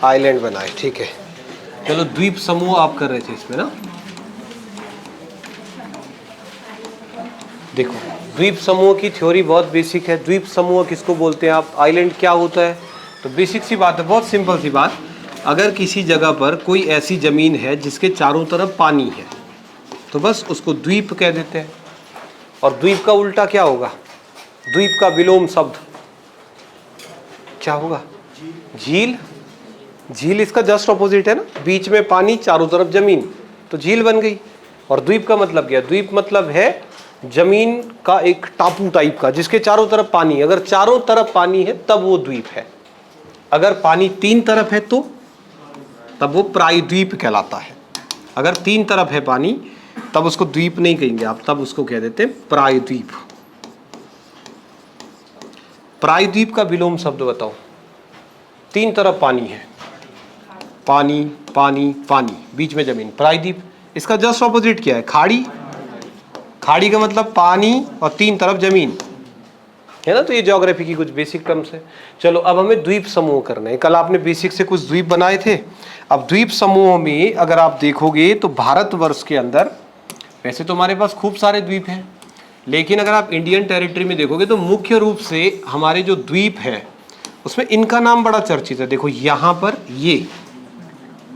Island बनाए, ठीक है। चलो द्वीप समूह आप कर रहे थे इसमें ना। देखो द्वीप समूह की थ्योरी बहुत बेसिक है। द्वीप समूह किसको बोलते हैं आप, आइलैंड क्या होता है? तो बेसिक सी बात है, बहुत सिंपल सी बात। अगर किसी जगह पर कोई ऐसी ज़मीन है जिसके चारों तरफ पानी है तो बस उसको द्वीप कह देते हैं। और द्वीप का उल्टा क्या होगा? द्वीप का विलोम शब्द क्या होगा? झील। झील इसका जस्ट ऑपोजिट है ना, बीच में पानी चारों तरफ जमीन, तो झील बन गई। और द्वीप का मतलब क्या? द्वीप मतलब है जमीन का एक टापू टाइप का जिसके चारों तरफ पानी। अगर चारों तरफ पानी है तब वो द्वीप है। अगर पानी तीन तरफ है तो तब वो प्रायद्वीप कहलाता है। अगर तीन तरफ है पानी तब उसको द्वीप नहीं कहेंगे आप, तब उसको कह देते हैं प्रायद्वीप। प्रायद्वीप का विलोम शब्द बताओ। तीन तरफ पानी है, पानी पानी पानी, बीच में जमीन, प्रायद्वीप। इसका जस्ट ऑपोजिट क्या है? खाड़ी। खाड़ी का मतलब पानी और तीन तरफ जमीन है ना। तो ये ज्योग्राफी की कुछ बेसिक टर्म्स है। चलो अब हमें द्वीप समूह करना है। कल आपने बेसिक से कुछ द्वीप बनाए थे। अब द्वीप समूह में अगर आप देखोगे तो भारतवर्ष के अंदर वैसे तो हमारे पास खूब सारे द्वीप हैं, लेकिन अगर आप इंडियन टेरिटरी में देखोगे तो मुख्य रूप से हमारे जो द्वीप है उसमें इनका नाम बड़ा चर्चित है। देखो यहाँ पर ये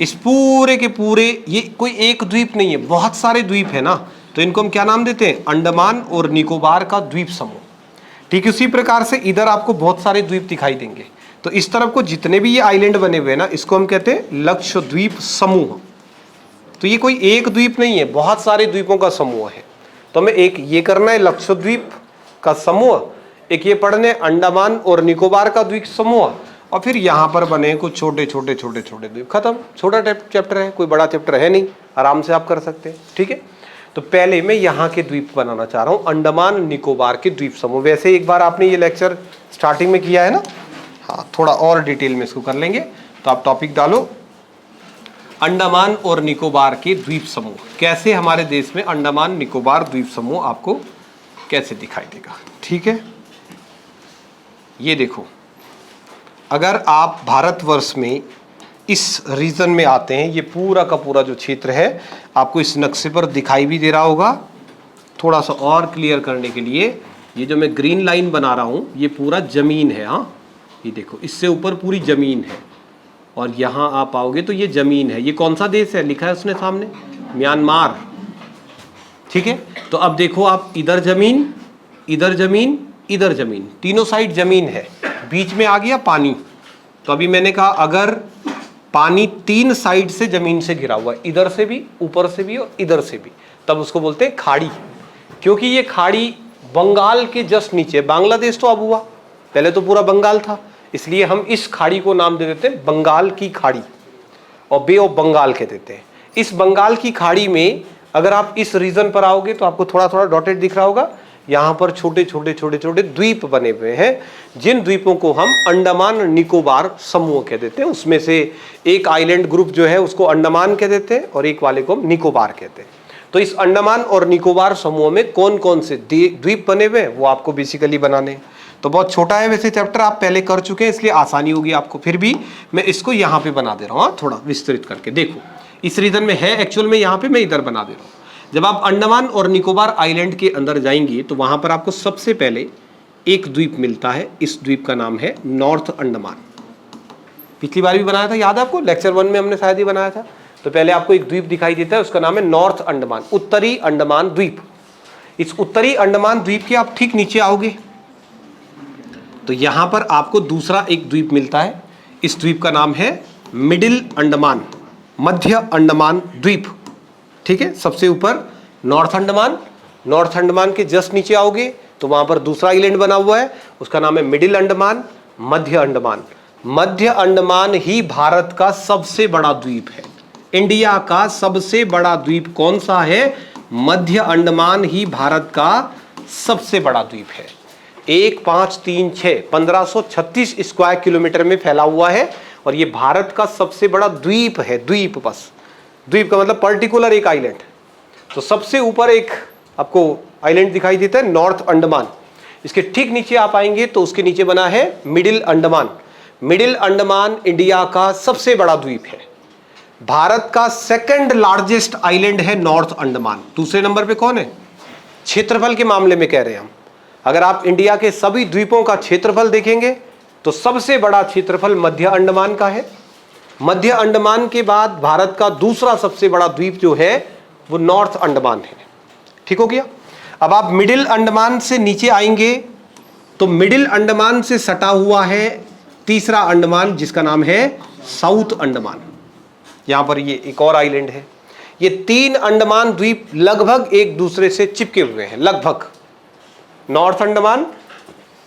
इस पूरे के पूरे, ये कोई एक द्वीप नहीं है, बहुत सारे द्वीप है ना, तो इनको हम क्या नाम देते हैं? अंडमान और निकोबार का द्वीप समूह। ठीक है, उसी प्रकार से इधर आपको बहुत सारे द्वीप दिखाई देंगे। तो इस तरफ को जितने भी ये आइलैंड बने हुए हैं ना, इसको हम कहते हैं लक्षद्वीप समूह। तो ये कोई एक द्वीप नहीं है, बहुत सारे द्वीपों का समूह है। तो हमें एक ये करना है लक्षद्वीप का समूह, एक ये पढ़ने अंडमान और निकोबार का द्वीप समूह, और फिर यहाँ पर बने कुछ छोटे छोटे छोटे छोटे द्वीप। खत्म। छोटा चैप्टर है, कोई बड़ा चैप्टर है नहीं, आराम से आप कर सकते हैं। ठीक है, तो पहले मैं यहाँ के द्वीप बनाना चाह रहा हूँ, अंडमान निकोबार के द्वीप समूह। वैसे एक बार आपने ये लेक्चर स्टार्टिंग में किया है ना, हाँ थोड़ा और डिटेल में इसको कर लेंगे। तो आप टॉपिक डालो अंडमान और निकोबार के द्वीप समूह। कैसे हमारे देश में अंडमान निकोबार द्वीप समूह आपको कैसे दिखाई देगा। ठीक है, ये देखो, अगर आप भारतवर्ष में इस रीजन में आते हैं, ये पूरा का पूरा जो क्षेत्र है आपको इस नक्शे पर दिखाई भी दे रहा होगा। थोड़ा सा और क्लियर करने के लिए, ये जो मैं ग्रीन लाइन बना रहा हूँ ये पूरा जमीन है। हाँ ये देखो, इससे ऊपर पूरी जमीन है, और यहाँ आप आओगे तो ये जमीन है। ये कौन सा देश है लिखा है उसने सामने? म्यांमार। ठीक है, तो अब देखो आप, इधर जमीन, इधर जमीन, इधर जमीन, तीनों साइड जमीन है, बीच में आ गया पानी। तो अभी मैंने कहा अगर पानी तीन साइड से जमीन से घिरा हुआ है, इधर से भी, ऊपर से भी और इधर से भी, तब उसको बोलते हैं खाड़ी। क्योंकि ये खाड़ी बंगाल के जस्ट नीचे, बांग्लादेश तो अब हुआ, पहले तो पूरा बंगाल था, इसलिए हम इस खाड़ी को नाम दे देते हैं बंगाल की खाड़ी, और बे ऑफ बंगाल कह देते हैं। इस बंगाल की खाड़ी में अगर आप इस रीजन पर आओगे तो आपको थोड़ा थोड़ा डॉटेड दिख रहा होगा, यहाँ पर छोटे छोटे छोटे छोटे द्वीप बने हुए हैं, जिन द्वीपों को हम अंडमान निकोबार समूह कह देते हैं। उसमें से एक आइलैंड ग्रुप जो है उसको अंडमान कह देते हैं और एक वाले को हम निकोबार कहते हैं। तो इस अंडमान और निकोबार समूह में कौन कौन से द्वीप बने हुए हैं वो आपको बेसिकली बनाने हैं। तो बहुत छोटा है वैसे चैप्टर, आप पहले कर चुके हैं इसलिए आसानी होगी आपको, फिर भी मैं इसको यहाँ पे बना दे रहा हूँ थोड़ा विस्तृत करके। देखो इस रीजन में है एक्चुअल में, यहाँ पे मैं इधर बना दे रहा हूँ। जब आप अंडमान और निकोबार आइलैंड के अंदर जाएंगे तो वहां पर आपको सबसे पहले एक द्वीप मिलता है, इस द्वीप का नाम है नॉर्थ अंडमान। पिछली बार भी बनाया था, याद है आपको? लेक्चर 1 में हमने शायद ही बनाया था। तो पहले आपको एक द्वीप दिखाई देता है, उसका नाम है नॉर्थ अंडमान, उत्तरी अंडमान द्वीप। इस उत्तरी अंडमान द्वीप के आप ठीक नीचे आओगे तो यहां पर आपको दूसरा एक द्वीप मिलता है, इस द्वीप का नाम है मिडिल अंडमान, मध्य अंडमान द्वीप। ठीक है, सबसे ऊपर नॉर्थ अंडमान, नॉर्थ अंडमान के जस्ट नीचे आओगे तो वहां पर दूसरा आइलैंड बना हुआ है, उसका नाम है मिडिल अंडमान, मध्य अंडमान। मध्य अंडमान ही भारत का सबसे बड़ा द्वीप है। इंडिया का सबसे बड़ा द्वीप कौन सा है? मध्य अंडमान ही भारत का सबसे बड़ा द्वीप है। 1536 1536 स्क्वायर किलोमीटर में फैला हुआ है, और ये भारत का सबसे बड़ा द्वीप है। द्वीप, बस द्वीप का मतलब पर्टिकुलर एक आइलैंड। तो सबसे ऊपर एक आपको आइलैंड दिखाई देता है नॉर्थ अंडमान, इसके ठीक नीचे आप आएंगे तो उसके नीचे बना है middle Andaman. Middle Andaman India का सबसे बड़ा द्वीप है। भारत का सेकंड लार्जेस्ट आइलैंड है नॉर्थ अंडमान। दूसरे नंबर पे कौन है? क्षेत्रफल के मामले में कह रहे हैं हम। अगर आप इंडिया के सभी द्वीपों का क्षेत्रफल देखेंगे तो सबसे बड़ा क्षेत्रफल मध्य अंडमान का है। मध्य अंडमान के बाद भारत का दूसरा सबसे बड़ा द्वीप जो है वो नॉर्थ अंडमान है। ठीक हो गया। अब आप मिडिल अंडमान से नीचे आएंगे तो मिडिल अंडमान से सटा हुआ है तीसरा अंडमान जिसका नाम है साउथ अंडमान। यहां पर ये एक और आइलैंड है। ये 3 अंडमान द्वीप लगभग एक दूसरे से चिपके हुए हैं। लगभग नॉर्थ अंडमान,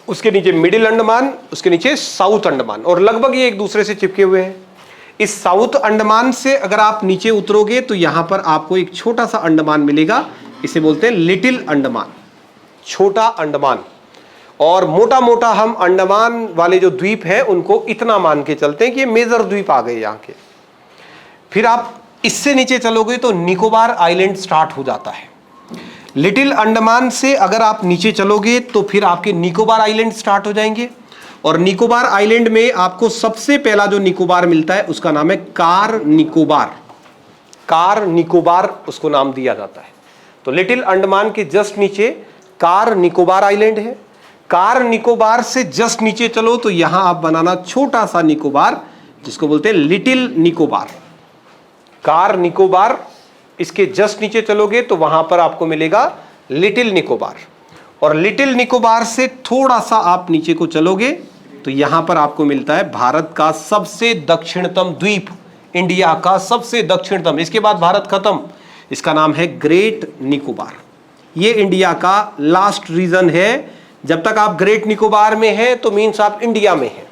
उसके नीचे मिडिल अंडमान, उसके नीचे साउथ अंडमान, और लगभग ये एक दूसरे से चिपके हुए हैं। इस साउथ अंडमान से अगर आप नीचे उतरोगे तो यहां पर आपको एक छोटा सा अंडमान मिलेगा। इसे बोलते हैं लिटिल अंडमान, छोटा अंडमान। और मोटा मोटा हम अंडमान वाले जो द्वीप हैं उनको इतना मान के चलते हैं कि ये मेजर द्वीप आ गए यहाँ के। फिर आप इससे नीचे चलोगे तो निकोबार आइलैंड स्टार्ट हो जाता है। लिटिल अंडमान से अगर आप नीचे चलोगे तो फिर आपके निकोबार आइलैंड स्टार्ट हो जाएंगे। और निकोबार आइलैंड में आपको सबसे पहला जो निकोबार मिलता है उसका नाम है कार निकोबार। कार निकोबार उसको नाम दिया जाता है। तो लिटिल अंडमान के जस्ट नीचे कार निकोबार आइलैंड है। कार निकोबार से जस्ट नीचे चलो तो यहां आप बनाना छोटा सा निकोबार जिसको बोलते हैं लिटिल निकोबार। कार निकोबार, इसके जस्ट नीचे चलोगे तो वहां पर आपको मिलेगा लिटिल निकोबार। और लिटिल निकोबार से थोड़ा सा आप नीचे को चलोगे तो यहां पर आपको मिलता है भारत का सबसे दक्षिणतम द्वीप, इंडिया का सबसे दक्षिणतम। इसके बाद भारत खत्म। इसका नाम है ग्रेट निकोबार। ये इंडिया का लास्ट रीजन है। जब तक आप ग्रेट निकोबार में हैं तो मीन्स आप इंडिया में हैं।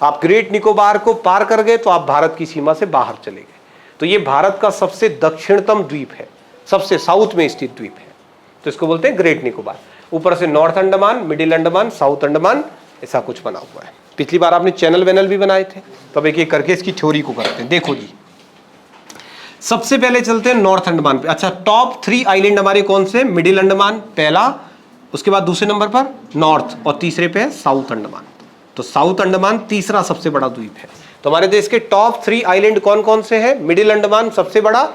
आप ग्रेट निकोबार को पार कर गए तो आप भारत की सीमा से बाहर चले गए। तो ये भारत का सबसे दक्षिणतम द्वीप है, सबसे साउथ में स्थित द्वीप है। तो इसको बोलते हैं ग्रेट निकोबार। ऊपर से north Andaman, middle Andaman, south Andaman, ऐसा कुछ बना हुआ है। पिछली बार आपने चैनल वैनल भी बनाए थे, तो अब एक एक करके इसकी थ्योरी को करते हैं। देखो जी, सबसे पहले चलते हैं नॉर्थ अंडमान पे। अच्छा, टॉप 3 आइलैंड हमारे कौन से? मिडिल अंडमान पहला, उसके बाद दूसरे नंबर पर नॉर्थ, और तीसरे पे है साउथ अंडमान। तो साउथ अंडमान तीसरा सबसे बड़ा द्वीप है। तो हमारे देश के टॉप 3 आइलैंड कौन कौन से हैं? मिडिल अंडमान सबसे बड़ा,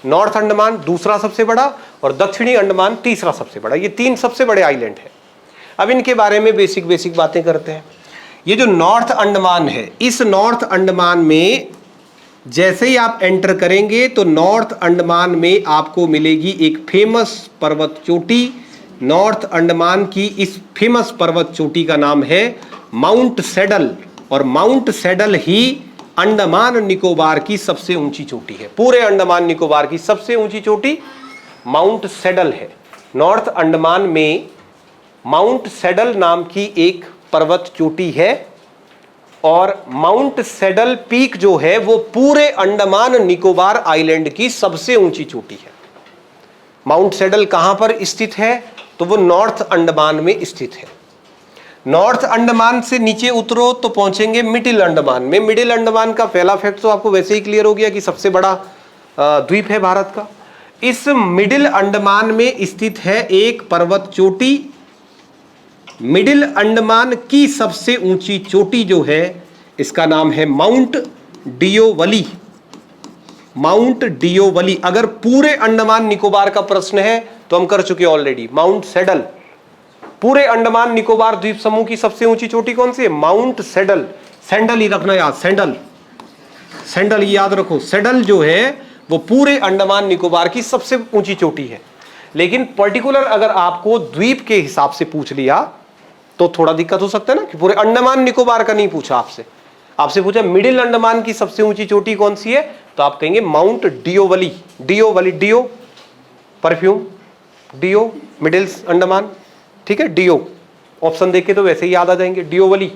नॉर्थ अंडमान दूसरा सबसे बड़ा, और दक्षिणी अंडमान तीसरा सबसे बड़ा। ये 3 सबसे बड़े आइलैंड हैं। अब इनके बारे में बेसिक बातें करते हैं। ये जो नॉर्थ अंडमान है, इस नॉर्थ अंडमान में जैसे ही आप एंटर करेंगे तो नॉर्थ अंडमान में आपको मिलेगी एक फेमस पर्वत चोटी। नॉर्थ अंडमान की इस फेमस पर्वत चोटी का नाम है माउंट सैडल, और माउंट सैडल ही अंडमान निकोबार की सबसे ऊंची चोटी है। पूरे अंडमान निकोबार की सबसे ऊंची चोटी माउंट सैडल है। नॉर्थ अंडमान में माउंट सैडल नाम की एक पर्वत चोटी है, और माउंट सैडल पीक जो है वो पूरे अंडमान निकोबार आइलैंड की सबसे ऊंची चोटी है। माउंट सैडल कहां पर स्थित है? तो वो नॉर्थ अंडमान में स्थित है। नॉर्थ अंडमान से नीचे उतरो तो पहुंचेंगे मिडिल अंडमान में। मिडिल अंडमान का पहला फैक्ट तो आपको वैसे ही क्लियर हो गया कि सबसे बड़ा द्वीप है भारत का। इस मिडिल अंडमान में स्थित है एक पर्वत चोटी। मिडिल अंडमान की सबसे ऊंची चोटी जो है इसका नाम है माउंट डियोवली। माउंट डियोवली। अगर पूरे अंडमान निकोबार का प्रश्न है तो हम कर चुके ऑलरेडी। माउंट सैडल, पूरे अंडमान निकोबार द्वीप समूह की सबसे ऊंची चोटी कौन सी है? Mount saddle. सैंडल ही रखना याद, सैंडल, सैंडल याद रखो। सैडल जो है वो पूरे अंडमान निकोबार की सबसे ऊंची चोटी है। लेकिन पर्टिकुलर अगर आपको द्वीप के हिसाब से पूछ लिया तो थोड़ा दिक्कत हो सकता है ना, कि पूरे अंडमान निकोबार का नहीं पूछा आपसे, आपसे पूछा मिडिल अंडमान की सबसे ऊंची चोटी कौन सी है, तो आप कहेंगे mount Diavolo. Diavolo, deo perfume, deo middle Andaman, ठीक है। डियो ऑप्शन देख के तो वैसे ही याद आ जाएंगे, डियोवली।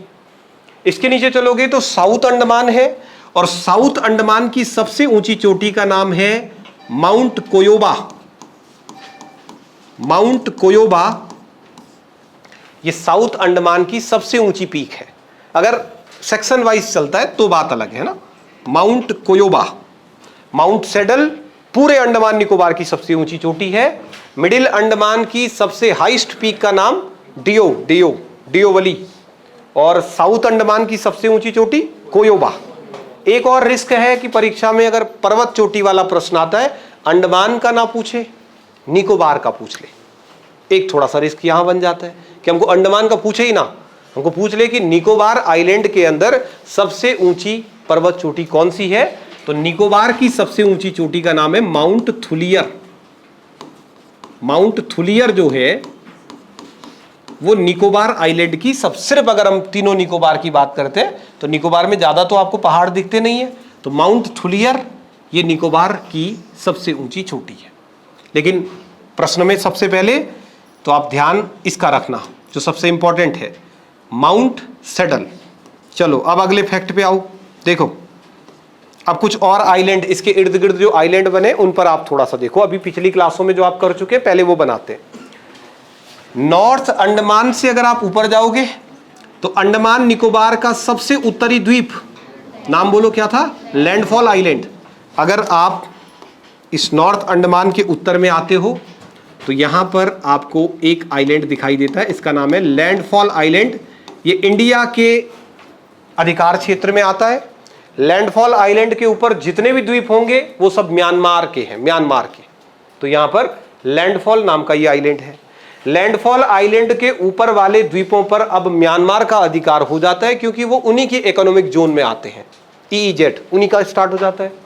इसके नीचे चलोगे तो साउथ अंडमान है, और साउथ अंडमान की सबसे ऊंची चोटी का नाम है माउंट कोयोबा। माउंट कोयोबा ये साउथ अंडमान की सबसे ऊंची पीक है। अगर सेक्शन वाइज चलता है तो बात अलग है ना। माउंट कोयोबा। माउंट सैडल पूरे अंडमान निकोबार की सबसे ऊंची चोटी है। मिडिल अंडमान की सबसे हाईएस्ट पीक का नाम डियोवली। और साउथ अंडमान की सबसे ऊंची चोटी कोयोबा। एक और रिस्क है कि परीक्षा में अगर पर्वत चोटी वाला प्रश्न आता है, अंडमान का ना पूछे, निकोबार का पूछ ले। एक थोड़ा सा रिस्क यहां बन जाता है कि हमको अंडमान का पूछे ही ना, हमको पूछ ले कि निकोबार आइलैंड के अंदर सबसे ऊंची पर्वत चोटी कौन सी है। तो निकोबार की सबसे ऊंची चोटी का नाम है माउंट थुलियर। माउंट थुलियर जो है वो निकोबार आइलैंड की सिर्फ अगर हम तीनों निकोबार की बात करते हैं तो निकोबार में ज्यादा तो आपको पहाड़ दिखते नहीं है, तो माउंट थुलियर ये निकोबार की सबसे ऊंची चोटी है। लेकिन प्रश्न में सबसे पहले तो आप ध्यान इसका रखना जो सबसे इंपॉर्टेंट है, माउंट सेडल। चलो अब अगले फैक्ट पे आओ। देखो अब कुछ और आइलैंड, इसके इर्द गिर्द जो आइलैंड बने उन पर आप थोड़ा सा देखो। अभी पिछली क्लासों में जो आप कर चुके हैं पहले वो बनाते हैं। नॉर्थ अंडमान से अगर आप ऊपर जाओगे तो अंडमान निकोबार का सबसे उत्तरी द्वीप, नाम बोलो क्या था, लैंडफॉल आइलैंड। अगर आप इस नॉर्थ अंडमान के उत्तर में आते हो तो यहां पर आपको एक आइलैंड दिखाई देता है, इसका नाम है लैंडफॉल आइलैंड। ये इंडिया के अधिकार क्षेत्र में आता है। लैंडफॉल आइलैंड के ऊपर जितने भी द्वीप होंगे वो सब म्यांमार के हैं, म्यांमार के। तो यहां पर लैंडफॉल नाम का ये आइलैंड है। लैंडफॉल आइलैंड के ऊपर वाले द्वीपों पर अब म्यांमार का अधिकार हो जाता है क्योंकि वो उन्हीं के इकोनॉमिक जोन में आते हैं। EEZ उन्हीं का स्टार्ट हो जाता है।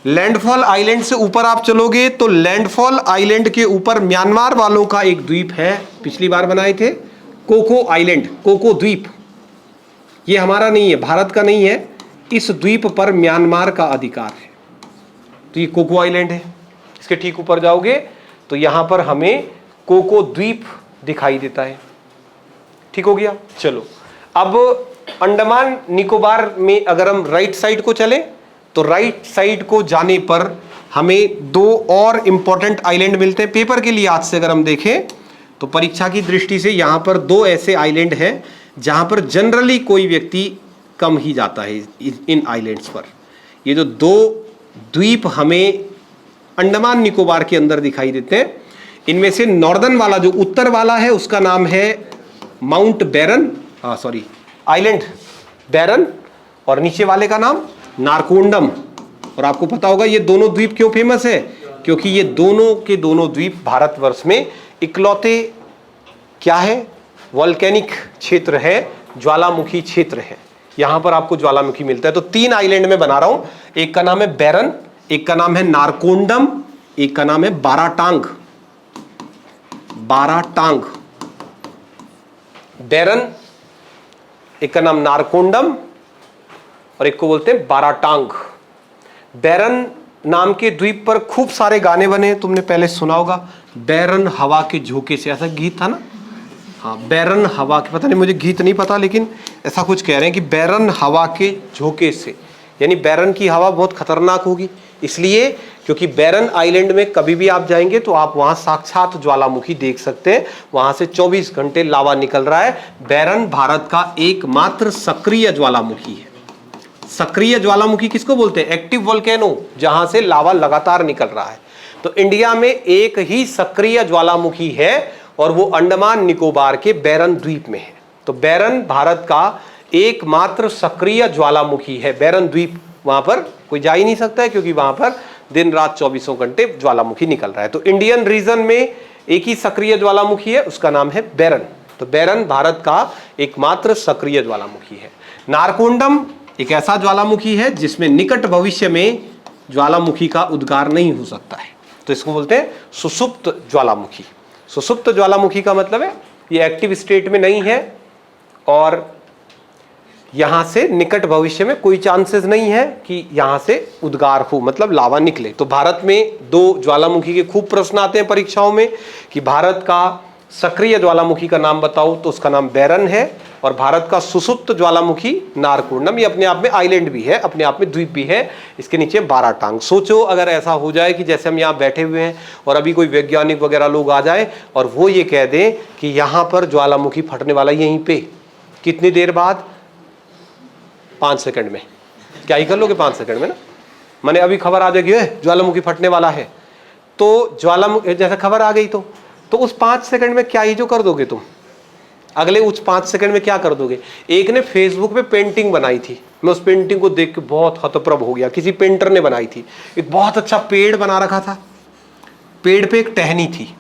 लैंडफॉल आइलैंड से ऊपर आप चलोगे तो लैंडफॉल आइलैंड के ऊपर म्यांमार वालों का एक द्वीप है, पिछली बार बनाए थे, कोको आइलैंड, कोको द्वीप। ये हमारा नहीं है, भारत का नहीं है, इस द्वीप पर म्यांमार का अधिकार है। तो ये कोको आइलैंड है। इसके ठीक ऊपर जाओगे तो यहां पर हमें कोको द्वीप दिखाई देता है। ठीक हो गया। चलो अब अंडमान निकोबार में अगर हम राइट साइड को चलें तो राइट साइड को जाने पर हमें दो और इंपॉर्टेंट आइलैंड मिलते हैं। पेपर के लिए आज से अगर हम देखें तो परीक्षा की दृष्टि से यहां पर दो ऐसे आइलैंड हैं जहां पर जनरली कोई व्यक्ति कम ही जाता है इन आइलैंड्स पर। ये जो दो द्वीप हमें अंडमान निकोबार के अंदर दिखाई देते हैं, इनमें से नॉर्दर्न वाला जो उत्तर वाला है उसका नाम है माउंट बैरन, आइलैंड बैरन, और नीचे वाले का नाम नारकोंडम। और आपको पता होगा ये दोनों द्वीप क्यों फेमस है, क्योंकि ये दोनों के दोनों द्वीप भारतवर्ष में इकलौते क्या है, वोल्केनिक क्षेत्र है, ज्वालामुखी क्षेत्र है। यहां पर आपको ज्वालामुखी मिलता है। तो तीन आइलैंड में बना रहा हूं, एक का नाम है बैरन, एक का नाम है नारकोंडम, एक का नाम है बाराटांग। बाराटांग, बैरन, एक का नाम नारकोंडम और एक को बोलते हैं बाराटांग। बैरन नाम के द्वीप पर खूब सारे गाने बने, तुमने पहले सुना होगा, बैरन हवा के झोंके से, ऐसा गीत था ना। हाँ, बैरन हवा के, पता नहीं मुझे गीत नहीं पता, लेकिन ऐसा कुछ कह रहे हैं कि बैरन हवा के झोंके से, यानी बैरन की हवा बहुत खतरनाक होगी। इसलिए क्योंकि बैरन आइलैंड में कभी भी आप जाएंगे तो आप वहां साक्षात ज्वालामुखी देख सकते हैं, वहां से 24 घंटे लावा निकल रहा है। बैरन भारत का एकमात्र सक्रिय ज्वालामुखी है। सक्रिय ज्वालामुखी किसको बोलते हैं, एक्टिव वोल्केनो, जहां से लावा लगातार निकल रहा है। तो इंडिया में एक ही सक्रिय ज्वालामुखी है और वो अंडमान निकोबार के बैरन द्वीप में है। तो बैरन भारत का एकमात्र सक्रिय ज्वालामुखी है, बैरन द्वीप। वहां पर कोई जा ही नहीं सकता है क्योंकि वहां पर दिन रात 24 घंटे ज्वालामुखी निकल रहा है। तो इंडियन रीजन में एक ही सक्रिय ज्वालामुखी है, उसका नाम है बैरन। तो बैरन भारत का एकमात्र सक्रिय ज्वालामुखी है। नारकोंडम एक ऐसा ज्वालामुखी है जिसमें निकट भविष्य में ज्वालामुखी का उद्गार नहीं हो सकता है, तो इसको बोलते हैं सुसुप्त ज्वालामुखी। सुसुप्त ज्वालामुखी का मतलब है ये एक्टिव स्टेट में नहीं है और यहां से निकट भविष्य में कोई चांसेस नहीं है कि यहां से उद्गार हो, मतलब लावा निकले। तो भारत में दो ज्वालामुखी के खूब प्रश्न आते हैं परीक्षाओं में कि भारत का सक्रिय ज्वालामुखी का नाम बताओ, तो उसका नाम बैरन है, और भारत का सुसुप्त ज्वालामुखी नारकोंडम। ये अपने आप में आइलैंड भी है, अपने आप में द्वीप भी है, इसके नीचे बाराटांग। सोचो अगर ऐसा हो जाए कि जैसे हम यहाँ बैठे हुए हैं और अभी कोई वैज्ञानिक वगैरह लोग आ जाए और वो ये कह दें कि यहाँ पर ज्वालामुखी फटने वाला यहीं पे, कितनी देर बाद, 5 सेकंड में। क्या ही कर लोगे 5 सेकंड में ना, मैंने अभी खबर आ जाएगी ज्वालामुखी फटने वाला है, तो ज्वालामुखी जैसे खबर आ गई तो उस 5 सेकंड में क्या ही जो कर दोगे तुम, अगले उस 5 सेकंड में क्या कर दोगे। एक ने फेसबुक पे पेंटिंग बनाई थी, मैं उस पेंटिंग को देख के बहुत हतप्रभ हो गया। किसी पेंटर ने बनाई थी, एक बहुत अच्छा पेड़ बना रखा था, पेड़ पे एक टहनी थी,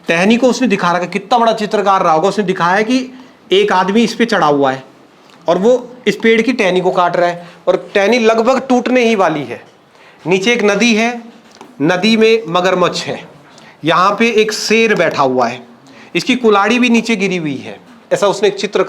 टहनी को उसने दिखा रखा, कितना बड़ा चित्रकार रहा होगा, उसने दिखाया कि एक आदमी इस पे चढ़ा हुआ है और वो इस पेड़ की टहनी को काट रहा है और टहनी लगभग टूटने ही वाली है। नीचे एक नदी है, नदी में मगरमच्छ है, यहाँ पे एक शेर बैठा हुआ है, इसकी कुल्हाड़ी भी नीचे गिरी हुई है। ऐसा उसने एक चित्रण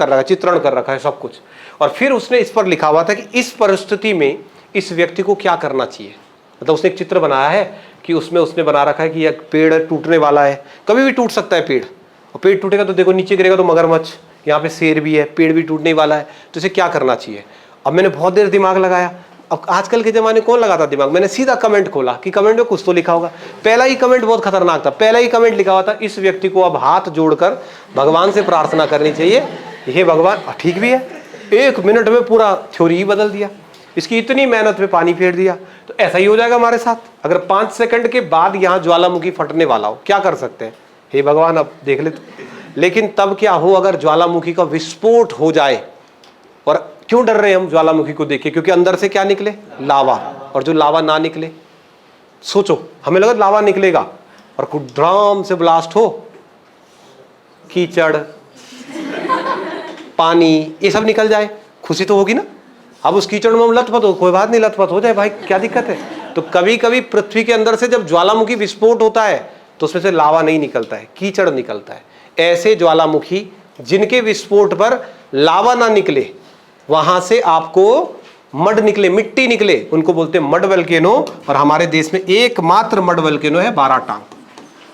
कर रखा है सब कुछ। और फिर उसने इस पर लिखा हुआ था कि इस परिस्थिति में इस व्यक्ति को क्या करना चाहिए। मतलब उसने एक चित्र बनाया है कि उसमें उसने बना रखा है कि यह पेड़ टूटने वाला है, कभी भी टूट सकता है पेड़, और पेड़ टूटेगा तो देखो नीचे गिरेगा तो मगरमच्छ, यहाँ पे शेर भी है, पेड़ भी टूटने वाला है, तो इसे क्या करना चाहिए। अब मैंने बहुत देर दिमाग लगाया। अब आजकल के ज़माने कौन लगाता दिमाग, मैंने सीधा कमेंट खोला कि कमेंट में कुछ तो लिखा होगा। पहला ही कमेंट बहुत खतरनाक था, पहला ही कमेंट लिखा हुआ था, इस व्यक्ति को अब हाथ जोड़कर भगवान से प्रार्थना करनी चाहिए, हे भगवान। ठीक भी है, 1 मिनट में पूरा थ्योरी ही बदल दिया, इसकी इतनी मेहनत में पानी फेर दिया। तो ऐसा ही हो जाएगा हमारे साथ। अगर 5 सेकंड के बाद यहाँ ज्वालामुखी फटने वाला हो, क्या कर सकते हैं, हे भगवान अब देख ले। लेकिन तब क्या हो अगर ज्वालामुखी का विस्फोट हो जाए। और क्यों डर रहे हैं हम ज्वालामुखी को देख के, क्योंकि अंदर से क्या निकले, लावा। और जो लावा ना निकले, सोचो हमें लगा लावा निकलेगा और कुछ ड्राम से ब्लास्ट हो, कीचड़ पानी ये सब निकल जाए, खुशी तो होगी ना। अब उस कीचड़ में हम लथपथ हो, कोई बात नहीं, लथपथ हो जाए भाई, क्या दिक्कत है। तो कभी कभी पृथ्वी के अंदर से जब ज्वालामुखी विस्फोट होता है तो उसमें से लावा नहीं निकलता है, कीचड़ निकलता है। ऐसे ज्वालामुखी जिनके विस्फोट पर लावा ना निकले, वहां से आपको मड निकले, मिट्टी निकले, उनको बोलते हैं मड वल्केनो। और हमारे देश में एकमात्र मड वल्केनो है बाराटांग,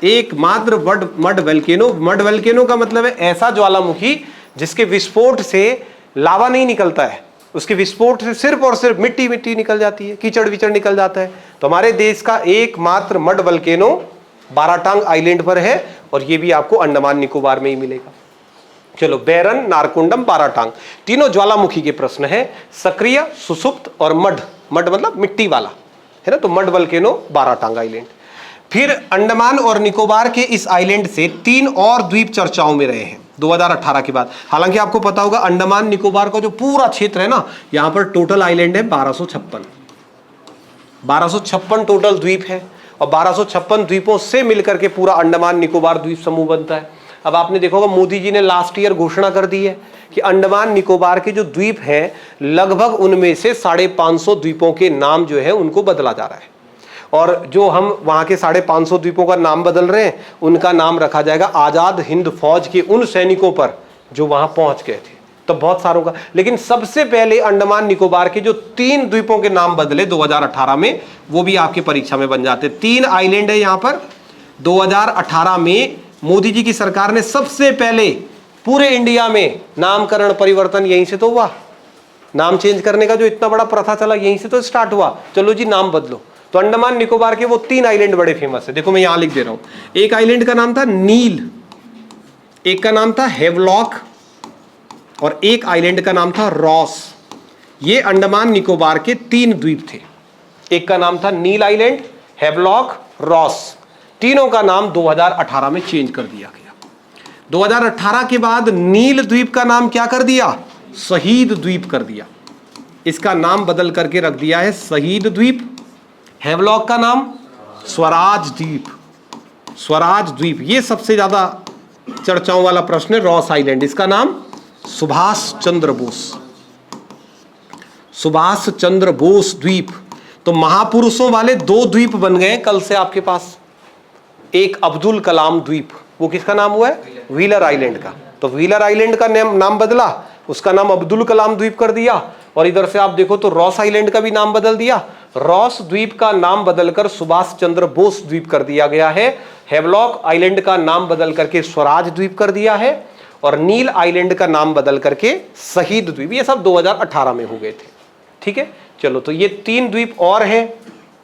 एकमात्र मड वल्केनो। मड वल्केनो का मतलब है ऐसा ज्वालामुखी जिसके विस्फोट से लावा नहीं निकलता है, उसके विस्फोट से सिर्फ और सिर्फ मिट्टी मिट्टी निकल जाती है, कीचड़ विचड़ निकल जाता है। तो हमारे देश का एकमात्र मड वल्केनो बाराटांग आइलैंड पर है, और ये भी आपको अंडमान निकोबार में ही मिलेगा। चलो, बैरन, नारकुंडम, बाराटांग, तीनों ज्वालामुखी के प्रश्न है। सक्रिय, सुसुप्त और मड, मड मतलब मिट्टी वाला है ना, तो मड वल्केनो, बाराटांग आइलैंड। फिर अंडमान और निकोबार के इस आइलैंड से 3 और द्वीप चर्चाओं में रहे हैं 2018 के बाद। हालांकि आपको पता होगा अंडमान निकोबार का जो पूरा क्षेत्र है ना, यहां पर टोटल आइलैंड है 1256 टोटल द्वीप है, और 1256 द्वीपों से मिलकर के पूरा अंडमान निकोबार द्वीप समूह बनता है। अब आपने देखा होगा मोदी जी ने लास्ट ईयर घोषणा कर दी है कि अंडमान निकोबार के जो द्वीप हैं, लगभग उनमें से 550 द्वीपों के नाम जो है उनको बदला जा रहा है। और जो हम वहाँ के 550 द्वीपों का नाम बदल रहे हैं, उनका नाम रखा जाएगा आज़ाद हिंद फौज के उन सैनिकों पर जो वहाँ पहुँच गए थे। तो बहुत सारों का, लेकिन सबसे पहले अंडमान निकोबार के जो 3 द्वीपों के नाम बदले 2018 में, वो भी आपकी परीक्षा में बन जाते। 3 आइलैंड है यहाँ पर। 2018 में मोदी जी की सरकार ने सबसे पहले पूरे इंडिया में नामकरण परिवर्तन यहीं से तो हुआ। नाम चेंज करने का जो इतना बड़ा प्रथा चला, यहीं से तो स्टार्ट हुआ, चलो जी नाम बदलो। तो अंडमान निकोबार के वो 3 आइलैंड बड़े फेमस है। देखो मैं यहां लिख दे रहा हूं, एक आइलैंड का नाम था नील, एक का नाम था हेवलॉक, और एक आइलैंड का नाम था रॉस। ये अंडमान निकोबार के 3 द्वीप थे। एक का नाम था नील आइलैंड, हेवलॉक, रॉस। तीनों का नाम 2018 में चेंज कर दिया गया। 2018 के बाद नील द्वीप का नाम क्या कर दिया, शहीद द्वीप कर दिया। इसका नाम बदल करके रख दिया है शहीद द्वीप। हेवलॉक का नाम स्वराज द्वीप, स्वराज द्वीप। ये सबसे ज्यादा चर्चाओं वाला प्रश्न है। रॉस आइलैंड, इसका नाम सुभाष चंद्र बोस, सुभाष चंद्र बोस द्वीप। तो महापुरुषों वाले 2 द्वीप बन गए कल से आपके पास। एक अब्दुल कलाम द्वीप, वो किसका नाम हुआ है, व्हीलर आइलैंड का। तो व्हीलर आइलैंड का नाम बदला, उसका नाम अब्दुल कलाम द्वीप कर दिया। और इधर से आप देखो तो रॉस आइलैंड का भी नाम बदल दिया। रॉस द्वीप का नाम बदलकर सुभाष चंद्र बोस द्वीप कर दिया गया है। हेवलॉक आइलैंड का नाम बदल करके स्वराज द्वीप कर दिया है, और नील आइलैंड का नाम बदल करके शहीद द्वीप। ये सब 2018 में हो गए थे। ठीक है, चलो, तो ये 3 द्वीप और हैं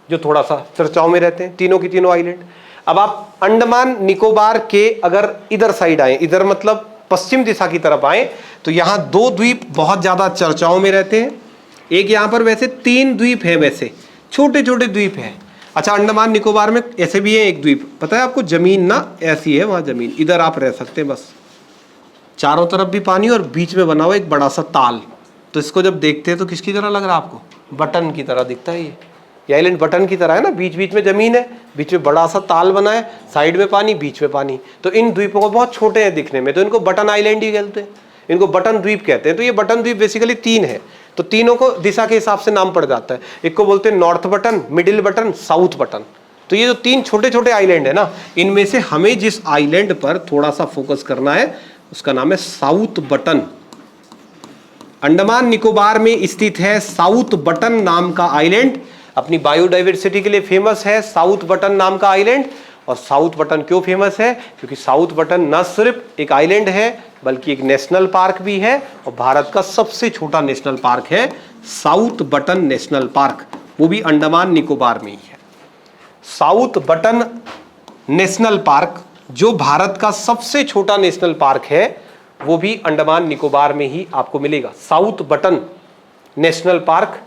जो थोड़ा सा चर्चाओं में रहते हैं, तीनों की तीनों आइलैंड। अब आप अंडमान निकोबार के अगर इधर साइड आए, इधर मतलब पश्चिम दिशा की तरफ आए, तो यहाँ 2 द्वीप बहुत ज्यादा चर्चाओं में रहते हैं। एक यहाँ पर वैसे 3 द्वीप है, वैसे छोटे छोटे द्वीप हैं। अच्छा, अंडमान निकोबार में ऐसे भी है एक द्वीप, पता है आपको, जमीन ना ऐसी है वहाँ जमीन, इधर आप रह सकते हैं बस। चारों तरफ भी पानी और बीच में बना हुआ एक बड़ा सा ताल। तो इसको जब देखते हैं तो किसकी तरह लग रहा है आपको? बटन की तरह दिखता है ये आइलैंड बटन की तरह है ना, बीच बीच में जमीन है, बीच में बड़ा सा ताल बना है, साइड में पानी, बीच में पानी। तो इन द्वीपों को बहुत छोटे हैं दिखने में, तो इनको बटन आइलैंड ही कहते हैं, इनको बटन द्वीप कहते हैं। तो ये बटन द्वीप बेसिकली 3 है, तो तीनों को दिशा के हिसाब से नाम पड़ जाता है। एक को बोलते हैं north button, middle button, south button. तो ये जो 3 छोटे छोटे आइलैंड है ना, इनमें से हमें जिस आइलैंड पर थोड़ा सा फोकस करना है उसका नाम है साउथ बटन। अंडमान निकोबार में स्थित है साउथ बटन नाम का आइलैंड, अपनी बायोडाइवर्सिटी के लिए फेमस है साउथ बटन नाम का आइलैंड। और साउथ बटन क्यों फेमस है? क्योंकि साउथ बटन न सिर्फ एक आइलैंड है बल्कि एक नेशनल पार्क भी है, और भारत का सबसे छोटा नेशनल पार्क है साउथ बटन नेशनल पार्क, वो भी अंडमान निकोबार में ही है। साउथ बटन नेशनल पार्क जो भारत का सबसे छोटा नेशनल पार्क है वो भी अंडमान निकोबार में ही आपको मिलेगा। South button national park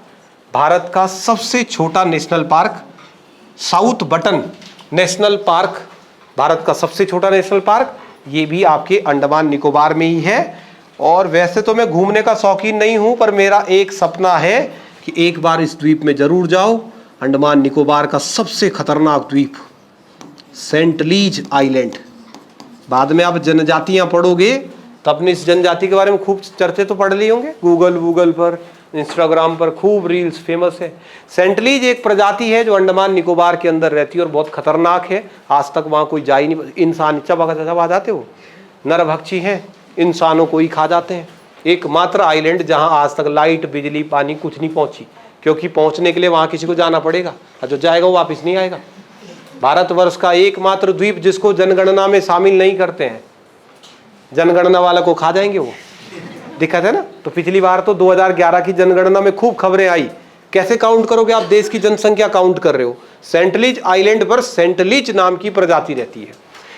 Bharat का सबसे छोटा national park, south button national park Bharat का सबसे छोटा नेशनल पार्क, ये भी आपके अंडमान निकोबार में ही है। और वैसे तो मैं घूमने का शौकीन नहीं हूं, पर मेरा एक सपना है कि एक बार इस द्वीप में जरूर जाओ, अंडमान निकोबार का सबसे खतरनाक द्वीप सेंट लीज आइलैंड। बाद में आप जनजातियां पढ़ोगे तो अपनी इस जनजाति के बारे में खूब चर्चे तो पढ़ लिए होंगे, गूगल पर, इंस्टाग्राम पर खूब रील्स फेमस है। सेंट लीज एक प्रजाति है जो अंडमान निकोबार के अंदर रहती है और बहुत खतरनाक है। आज तक वहाँ कोई जा ही नहीं, इंसान चबा जाते हो, नरभक्षी हैं, इंसानों को ही खा जाते हैं। एकमात्र आइलैंड जहाँ आज तक लाइट, बिजली, पानी कुछ नहीं पहुँची, क्योंकि पहुँचने के लिए वहाँ किसी को जाना पड़ेगा, और जो जाएगा वो वापस नहीं आएगा। भारतवर्ष का एकमात्र द्वीप जिसको जनगणना में शामिल नहीं करते हैं, जनगणना वाला को खा जाएंगे वो, दिक्कत है ना। तो पिछली बार तो 2011 की जनगणना में खूब खबरें आई, कैसे काउंट करोगे आप, देश की जनसंख्या काउंट कर रहे हो। सेंट लीज आइलैंड पर सेंट लीज नाम की प्रजाति रहती है।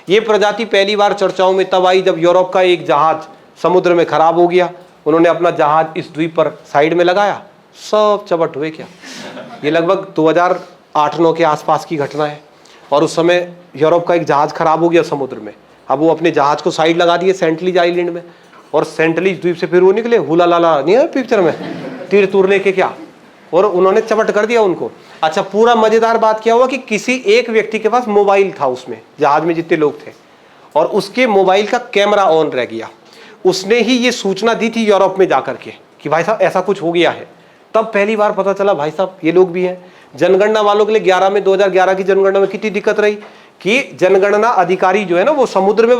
ये प्रजाति पहली बार चर्चाओं में तब आई जब यूरोप का एक जहाज समुद्र में खराब हो गया, उन्होंने अपना जहाज इस द्वीप पर साइड में लगाया, सब चबट हुए। क्या ये लगभग 2008-9 के आसपास की घटना है। और उस समय यूरोप का एक जहाज खराब हो गया समुद्र में, अब वो अपने जहाज को साइड लगा दिए सेंट लीज आइलैंड में, और सेंट लीज द्वीप से फिर वो निकले, हुला लाला नहीं है पिक्चर में, तीर तूर लेके क्या, और उन्होंने चपट कर दिया उनको। अच्छा, पूरा मजेदार बात क्या हुआ कि किसी एक व्यक्ति के पास मोबाइल था उसमें, जहाज में जितने लोग थे, और उसके मोबाइल का कैमरा ऑन रह गया। उसने ही ये सूचना दी थी यूरोप में जाकर के कि भाई साहब ऐसा कुछ हो गया है। तब पहली बार पता चला भाई साहब ये लोग भी हैं। जनगणना वालों के लिए 2011 की जनगणना में कितनी दिक्कत रही कि जनगणना अधिकारी जो है ना वो समुद्र में,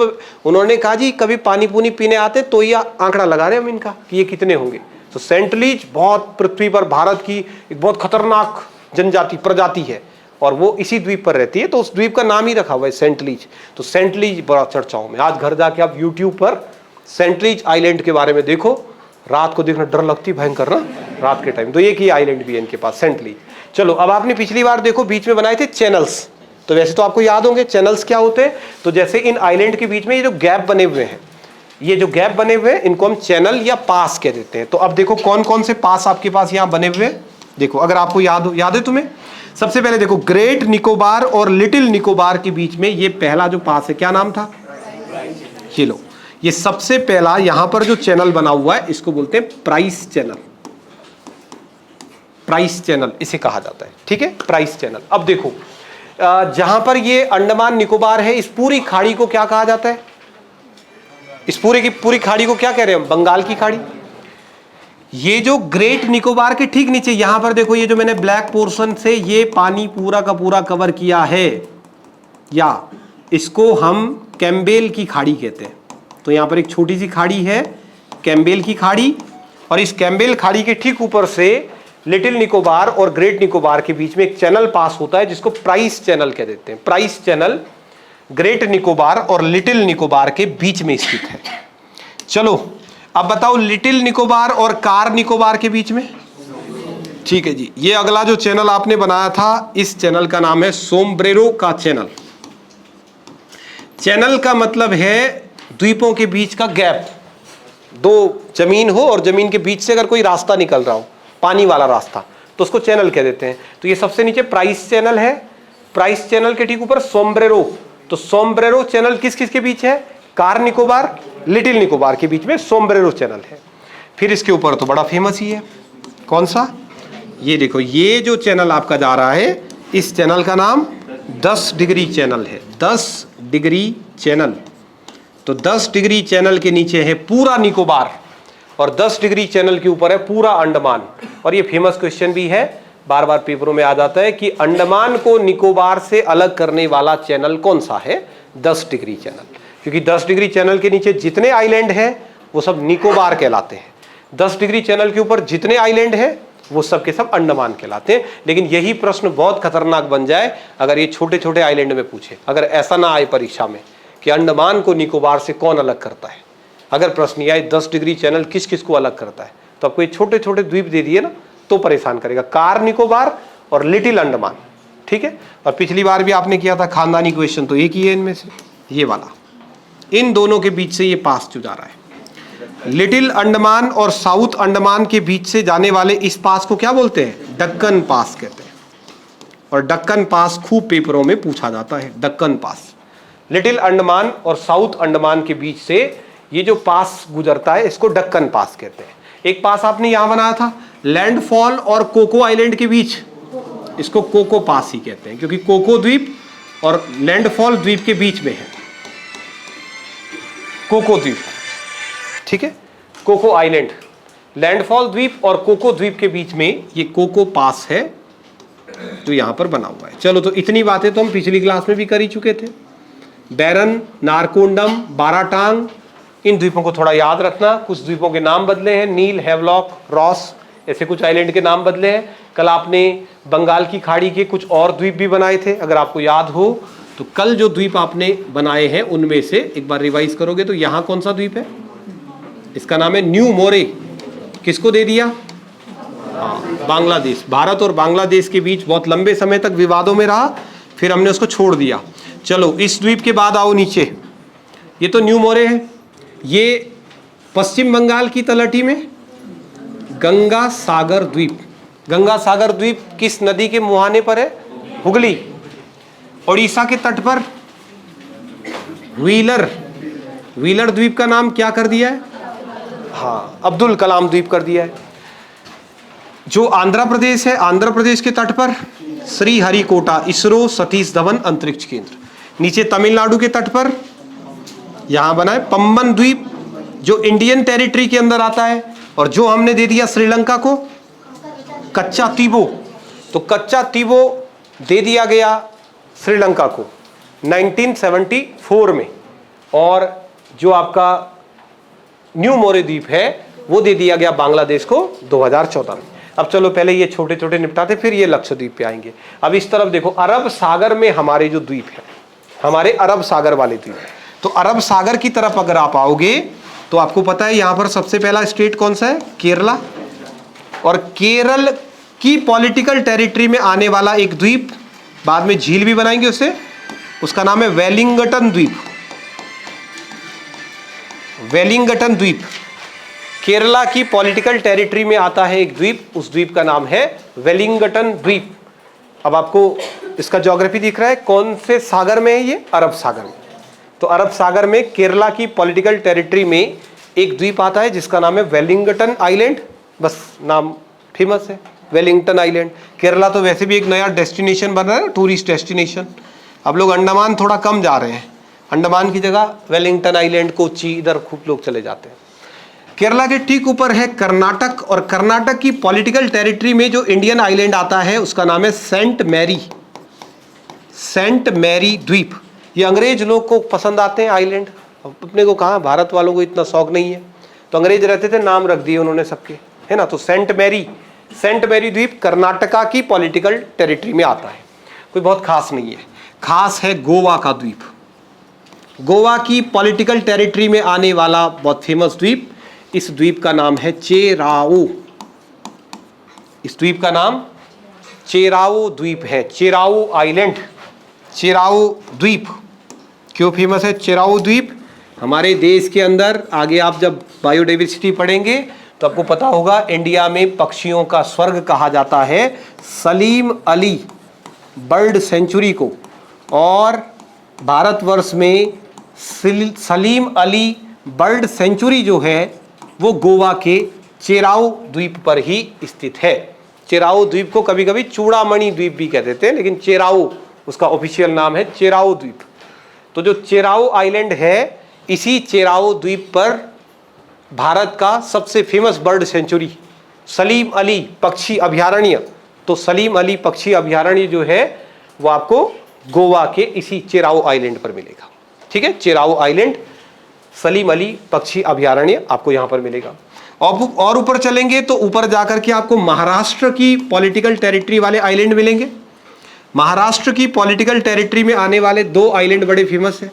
उन्होंने कहा जी कभी पानी पूनी पीने आते तो ये आंकड़ा लगा रहे हम इनका कि ये कितने होंगे। तो सेंट लीज बहुत पृथ्वी पर भारत की एक बहुत खतरनाक जनजाति प्रजाति है, और वो इसी द्वीप पर रहती है, तो उस द्वीप का नाम ही रखा हुआ है सेंट लीज। तो सेंट लीज बड़ा चर्चाओं में। आज घर जाके आप यूट्यूब पर सेंट लीज आइलैंड के बारे में देखो, रात को देखना डर लगती भयंकर ना, रात के टाइम। तो एक ही आइलैंड भी है इनके पास, सेंट लीज। चलो अब आपने पिछली बार देखो बीच में बनाए थे चैनल्स, तो वैसे तो आपको याद होंगे चैनल्स क्या होते हैं। तो जैसे इन आइलैंड के बीच में ये जो गैप बने हुए हैं, ये जो गैप बने हुए हैं इनको हम चैनल या पास कह देते हैं। तो अब देखो कौन कौन से पास आपके पास यहाँ बने हुए हैं। देखो अगर आपको याद है तुम्हें, सबसे पहले देखो ग्रेट निकोबार और लिटिल निकोबार के बीच में ये पहला जो पास है, क्या नाम था? ये लो, ये सबसे पहला यहां पर जो चैनल बना हुआ है इसको बोलते हैं प्राइस चैनल। प्राइस चैनल इसे कहा जाता है, ठीक है, प्राइस चैनल। अब देखो जहां पर ये अंडमान निकोबार है, इस पूरी खाड़ी को क्या कहा जाता है? इस पूरी की पूरी खाड़ी को क्या कह रहे हैं हम? बंगाल की खाड़ी। ये जो ग्रेट निकोबार के ठीक नीचे यहां पर देखो, ये जो मैंने ब्लैक पोर्शन से ये पानी पूरा का पूरा कवर किया है, या इसको हम कैम्बेल की खाड़ी कहते हैं। तो यहां पर एक छोटी सी खाड़ी है कैम्बेल की खाड़ी, और इस कैम्बेल खाड़ी के ठीक ऊपर से लिटिल निकोबार और ग्रेट निकोबार के बीच में एक चैनल पास होता है जिसको प्राइस चैनल कह देते हैं। प्राइस चैनल ग्रेट निकोबार और लिटिल निकोबार के बीच में स्थित है। चलो अब बताओ लिटिल निकोबार और कार निकोबार के बीच में, ठीक है जी। ये अगला जो चैनल आपने बनाया था, इस चैनल का नाम है सोम्ब्रेरो का चैनल। चैनल का मतलब है द्वीपों के बीच का गैप, दो जमीन हो और जमीन के बीच से अगर कोई रास्ता निकल रहा हो, पानी वाला रास्ता, तो उसको चैनल कह देते हैं। तो ये सबसे नीचे प्राइस चैनल है, प्राइस चैनल के ठीक ऊपर सोम्ब्रेरो। तो सोम्ब्रेरो चैनल किस किस के बीच है? कार निकोबार लिटिल निकोबार के बीच में सोम्ब्रेरो चैनल है। फिर इसके ऊपर तो बड़ा फेमस ही है, कौन सा, ये देखो, ये जो चैनल आपका जा रहा है, इस चैनल का नाम 10 डिग्री चैनल है। 10 डिग्री चैनल, तो 10 डिग्री चैनल के नीचे है पूरा निकोबार और 10 डिग्री चैनल के ऊपर है पूरा अंडमान। और ये फेमस क्वेश्चन भी है, बार बार पेपरों में आ जाता है कि अंडमान को निकोबार से अलग करने वाला चैनल कौन सा है, 10 डिग्री चैनल। क्योंकि 10 डिग्री चैनल के नीचे जितने आइलैंड हैं वो सब निकोबार कहलाते हैं, 10 डिग्री चैनल के ऊपर जितने आइलैंड हैं वो सब के सब अंडमान कहलाते हैं। लेकिन यही प्रश्न बहुत खतरनाक बन जाए अगर ये छोटे छोटे आइलैंड में पूछे, अगर ऐसा ना आए परीक्षा में कि अंडमान को निकोबार से कौन अलग करता है। अगर प्रश्न ये आए 10 डिग्री चैनल किस किस को अलग करता है, तो आपको ये छोटे छोटे द्वीप दे दिए ना तो परेशान करेगा, कार निकोबार और लिटिल अंडमान, ठीक है। और पिछली बार भी आपने किया था खानदानी क्वेश्चन, तो एक ही है इनमें से, ये वाला, इन दोनों के बीच से ये पास जो जा रहा है, लिटिल अंडमान और साउथ अंडमान के बीच से जाने वाले इस पास को क्या बोलते हैं, डक्कन पास कहते हैं। और डक्कन पास खूब पेपरों में पूछा जाता है, डक्कन पास। लिटिल अंडमान और साउथ अंडमान के बीच से ये जो पास गुजरता है इसको डक्कन पास कहते हैं। एक पास आपने यहां बनाया था लैंडफॉल और कोको आइलैंड के बीच, इसको कोको पास ही कहते हैं, क्योंकि कोको द्वीप और लैंडफॉल द्वीप के बीच में है कोको द्वीप, ठीक है, कोको आइलैंड, लैंडफॉल द्वीप और कोको द्वीप के बीच में ये कोको पास है जो यहां पर बना हुआ है। चलो, तो इतनी बातें तो हम पिछली क्लास में भी कर ही चुके थे। बैरन, नारकोंडम, बाराटांग, इन द्वीपों को थोड़ा याद रखना। कुछ द्वीपों के नाम बदले हैं, नील, हेवलॉक, रॉस, ऐसे कुछ आइलैंड के नाम बदले हैं। कल आपने बंगाल की खाड़ी के कुछ और द्वीप भी बनाए थे, अगर आपको याद हो तो कल जो द्वीप आपने बनाए हैं उनमें से एक बार रिवाइज करोगे तो यहाँ कौन सा द्वीप है, इसका नाम है न्यू मोरे। किसको दे दिया, हाँ, बांग्लादेश। भारत और बांग्लादेश के बीच बहुत लंबे समय तक विवादों में रहा, फिर हमने उसको छोड़ दिया। चलो, इस द्वीप के बाद आओ नीचे, ये तो न्यू मोरे है, ये पश्चिम बंगाल की तलहटी में गंगा सागर द्वीप। गंगा सागर द्वीप किस नदी के मुहाने पर है, हुगली। उड़ीसा के तट पर व्हीलर, व्हीलर द्वीप का नाम क्या कर दिया है, हाँ, अब्दुल कलाम द्वीप कर दिया है। जो आंध्र प्रदेश है, आंध्र प्रदेश के तट पर श्रीहरिकोटा, इसरो सतीश धवन अंतरिक्ष केंद्र। नीचे तमिलनाडु के तट पर यहां बना है पम्बन द्वीप, जो इंडियन टेरिटरी के अंदर आता है, और जो हमने दे दिया श्रीलंका को कच्चा तीबो। तो कच्चा तीबो दे दिया गया श्रीलंका को 1974 में, और जो आपका न्यू मोरे द्वीप है वो दे दिया गया बांग्लादेश को 2014 में। अब चलो पहले ये छोटे छोटे निपटाते, फिर ये लक्षद्वीप पे आएंगे। अब इस तरफ देखो, अरब सागर में हमारे जो द्वीप है, हमारे अरब सागर वाले द्वीप, तो अरब सागर की तरफ अगर आप आओगे तो आपको पता है यहां पर सबसे पहला स्टेट कौन सा है, केरला। और केरल की पॉलिटिकल टेरिटरी में आने वाला एक द्वीप, बाद में झील भी बनाएंगे उसे, उसका नाम है वेलिंगटन द्वीप। वेलिंगटन द्वीप केरला की पॉलिटिकल टेरिटरी में आता है एक द्वीप, उस द्वीप का नाम है वेलिंगटन द्वीप। अब आपको इसका ज्योग्राफी दिख रहा है, कौन से सागर में है ये, अरब सागर में। तो अरब सागर में केरला की पॉलिटिकल टेरिटरी में एक द्वीप आता है जिसका नाम है वेलिंगटन आइलैंड, बस नाम फेमस है वेलिंगटन आइलैंड। केरला तो वैसे भी एक नया डेस्टिनेशन बन रहा है, टूरिस्ट डेस्टिनेशन। अब लोग अंडमान थोड़ा कम जा रहे हैं, अंडमान की जगह वेलिंगटन आइलैंड, कोची, इधर खूब लोग चले जाते हैं। केरला के ठीक ऊपर है कर्नाटक, और कर्नाटक की पॉलिटिकल टेरिटरी में जो इंडियन आइलैंड आता है उसका नाम है सेंट मैरी, सेंट मैरी द्वीप। ये अंग्रेज लोग को पसंद आते हैं आइलैंड, अपने को कहाँ, भारत वालों को इतना शौक नहीं है, तो अंग्रेज रहते थे नाम रख दिए उन्होंने सबके, है ना। तो सेंट मैरी द्वीप कर्नाटका की पॉलिटिकल टेरिटरी में आता है, कोई बहुत खास नहीं है। खास है गोवा का द्वीप, गोवा की पॉलिटिकल टेरिटरी में आने वाला बहुत फेमस द्वीप, इस द्वीप का नाम है चेराओ। इस द्वीप का नाम चेराओ द्वीप है, चेराओ आइलैंड, चेराओ द्वीप। क्यों फेमस है चेराओ द्वीप, हमारे देश के अंदर, आगे आप जब बायोडाइवर्सिटी पढ़ेंगे तो आपको पता होगा, इंडिया में पक्षियों का स्वर्ग कहा जाता है सलीम अली बर्ड सेंचुरी को, और भारतवर्ष में सलीम अली बर्ड सेंचुरी जो है वो गोवा के चेराऊ द्वीप पर ही स्थित है। चेराऊ द्वीप को कभी कभी चूड़ामणि द्वीप भी कह देते हैं, लेकिन चेराऊ उसका ऑफिशियल नाम है, चेराऊ द्वीप। तो जो चेराऊ आइलैंड है, इसी चेराऊ द्वीप पर भारत का सबसे famous bird sanctuary Salim Ali पक्षी अभयारण्य, तो सलीम अली पक्षी अभयारण्य जो है वो आपको गोवा के इसी चेराऊ आइलैंड पर मिलेगा। ठीक है, चेराऊ आइलैंड, सलीम अली पक्षी अभयारण्य आपको यहां पर मिलेगा। और ऊपर चलेंगे तो ऊपर जाकर के आपको महाराष्ट्र की पॉलिटिकल टेरिटरी वाले आइलैंड मिलेंगे। महाराष्ट्र की पॉलिटिकल टेरिटरी में आने वाले 2 आइलैंड बड़े फेमस हैं।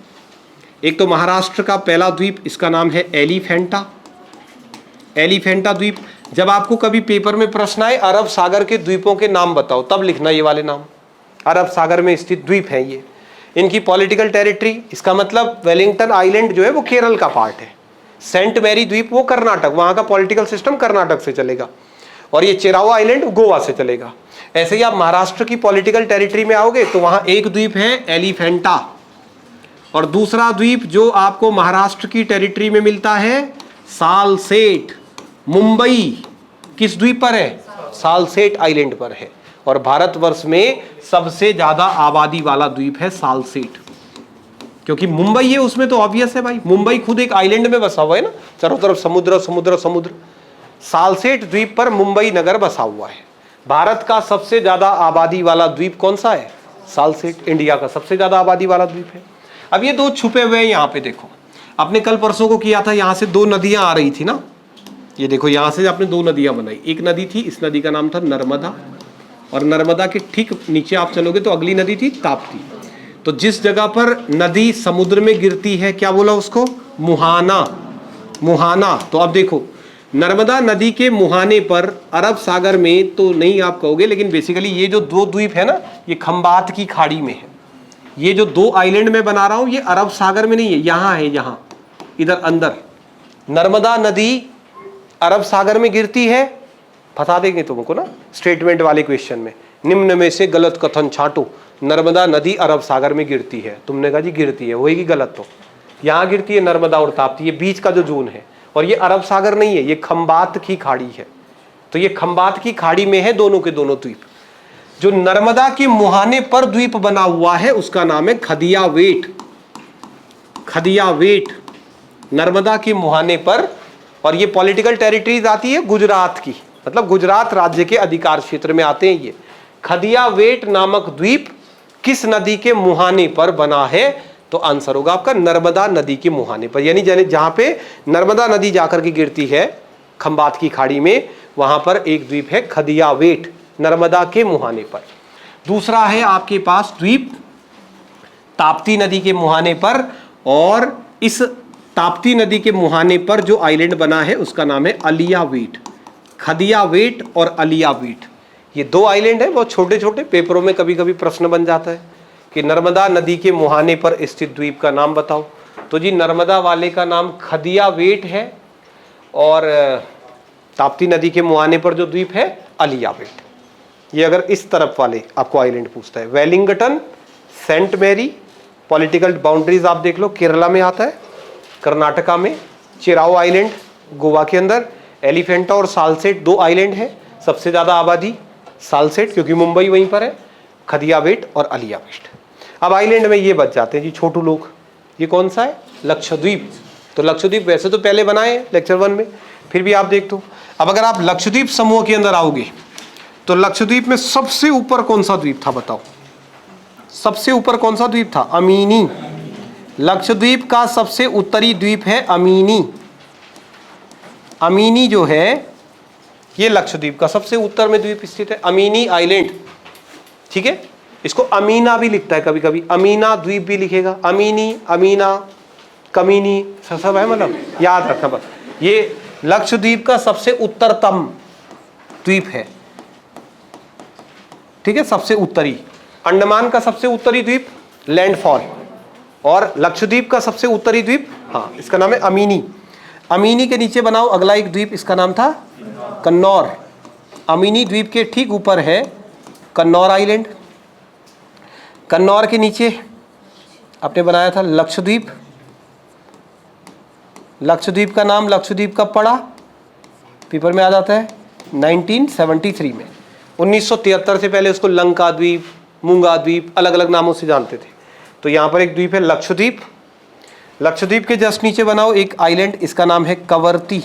एक तो महाराष्ट्र का पहला द्वीप, इसका नाम है एलिफेंटा। एलिफेंटा द्वीप, जब आपको कभी पेपर में प्रश्न आए अरब सागर के द्वीपों के नाम बताओ, तब लिखना ये वाले नाम। अरब सागर में स्थित द्वीप हैं ये। इनकी पॉलिटिकल टेरिटरी, इसका मतलब वेलिंगटन आइलैंड जो है वो केरल का पार्ट है, सेंट मैरी द्वीप वो कर्नाटक, वहां का पॉलिटिकल सिस्टम कर्नाटक से चलेगा, और ये चेराऊ आइलैंड गोवा से चलेगा। ऐसे ही आप महाराष्ट्र की पॉलिटिकल टेरिटरी में आओगे तो वहां एक द्वीप है एलिफेंटा, और दूसरा द्वीप जो आपको महाराष्ट्र की टेरिटरी में मिलता है सालसेट। मुंबई किस द्वीप पर है? सालसेट आइलैंड पर है, और भारतवर्ष में सबसे ज्यादा आबादी वाला द्वीप है सालसेट, क्योंकि मुंबई है उसमें तो ऑब्वियस है भाई, मुंबई खुद एक आइलैंड में बसा हुआ है ना, चारों तरफ समुद्र समुद्र समुद्र। सालसेट द्वीप पर मुंबई नगर बसा हुआ है। भारत का सबसे ज्यादा आबादी वाला द्वीप कौन सा है? सालसेट, इंडिया का सबसे ज्यादा आबादी वाला द्वीप है। अब ये 2 छुपे हुए हैं यहाँ पे, देखो आपने कल परसों को किया था, यहाँ से 2 नदियां आ रही थी ना, ये देखो यहाँ से आपने 2 नदियां बनाई। एक नदी थी, इस नदी का नाम था नर्मदा, और नर्मदा के ठीक नीचे आप चलोगे तो अगली नदी थी ताप्ती। तो जिस जगह पर नदी समुद्र में गिरती है क्या बोला उसको? मुहाना। मुहाना। तो अब देखो नर्मदा नदी के मुहाने पर अरब सागर में तो नहीं आप कहोगे, लेकिन बेसिकली ये जो 2 द्वीप है ना, ये खंबात की खाड़ी में है। ये जो 2 आइलैंड में बना रहा हूं ये अरब सागर में नहीं है, यहाँ है, यहाँ इधर अंदर। नर्मदा नदी अरब सागर में गिरती है, फंसा देंगे तुमको ना स्टेटमेंट वाले क्वेश्चन में, निम्न में से गलत कथन छांटो। नर्मदा नदी अरब सागर में गिरती है, तुमने कहा जी गिरती है, होएगी गलत। तो यहाँ गिरती है नर्मदा और ताप्ती, ये बीच का जो जोन है, और ये अरब सागर नहीं है, ये खंबात की खाड़ी है। तो ये खंबात की खाड़ी में है दोनों के दोनों द्वीप। जो नर्मदा के मुहाने पर द्वीप बना हुआ है उसका नाम है खदियावेट। खदियावेट नर्मदा के मुहाने पर, और ये पॉलिटिकल टेरिटरीज आती है गुजरात की, मतलब गुजरात राज्य के अधिकार क्षेत्र में आते हैं ये। खदियावेट नामक द्वीप किस नदी के मुहाने पर बना है? तो आंसर होगा आपका नर्मदा नदी के मुहाने पर, यानी जहां पे नर्मदा नदी जाकर के गिरती है खंबात की खाड़ी में, वहां पर एक द्वीप है खदियावेट, नर्मदा के मुहाने पर। दूसरा है आपके पास द्वीप ताप्ती नदी के मुहाने पर, और इस ताप्ती नदी के मुहाने पर जो आइलैंड बना है उसका नाम है अलियावेट। खदियावेट और अलियावेट, ये 2 आइलैंड है, बहुत छोटे छोटे, पेपरों में कभी कभी प्रश्न बन जाता है कि नर्मदा नदी के मुहाने पर स्थित द्वीप का नाम बताओ। तो जी नर्मदा वाले का नाम खदियावेट है, और ताप्ती नदी के मुहाने पर जो द्वीप है अलियावेट। ये अगर इस तरफ वाले आपको आइलैंड पूछता है, Wellington, Saint Mary, political boundaries आप देख लो, केरला में आता है, कर्नाटका में, चेराऊ आइलैंड गोवा के अंदर, एलिफेंटा और सालसेट 2 आइलैंड है, सबसे ज्यादा आबादी सालसेट क्योंकि मुंबई वहीं पर है, खदियावेट और अलियावेट। अब आइलैंड में ये बच जाते हैं जी छोटू लोग, ये कौन सा है? लक्षद्वीप। तो लक्षद्वीप वैसे तो पहले बनाए लेक्चर 1 में, फिर भी आप देख दो। अब अगर आप लक्षद्वीप समूह के अंदर आओगे तो लक्षद्वीप में सबसे ऊपर कौन सा द्वीप था बताओ? सबसे ऊपर कौन सा द्वीप था? अमीनी। लक्षद्वीप का सबसे उत्तरी द्वीप है अमीनी। अमीनी जो है ये लक्षद्वीप का सबसे उत्तर में द्वीप स्थित है, अमीनी आइलैंड। ठीक है, इसको अमीना भी लिखता है कभी कभी, अमीना द्वीप भी लिखेगा, अमीनी, अमीना, कमीनी, सब है, मतलब याद रखना बस। ये लक्षद्वीप का सबसे उत्तरतम द्वीप है, ठीक है, सबसे उत्तरी। अंडमान का सबसे उत्तरी द्वीप लैंडफॉल, और लक्षद्वीप का सबसे उत्तरी द्वीप, हाँ, इसका नाम है अमीनी। अमीनी के नीचे बनाओ अगला एक द्वीप, इसका नाम था कन्नौर। अमीनी द्वीप के ठीक ऊपर है कन्नौर आइलैंड। कन्नौर के नीचे आपने बनाया था लक्षद्वीप, लक्षद्वीप का नाम लक्षद्वीप कब पड़ा, पेपर में आ जाता है 1973 में। 1973 से पहले उसको लंका द्वीप, मूंगा द्वीप, अलग अलग नामों से जानते थे। तो यहाँ पर एक द्वीप है लक्षद्वीप। लक्षद्वीप के जस्ट नीचे बनाओ एक आइलैंड, इसका नाम है कवरती,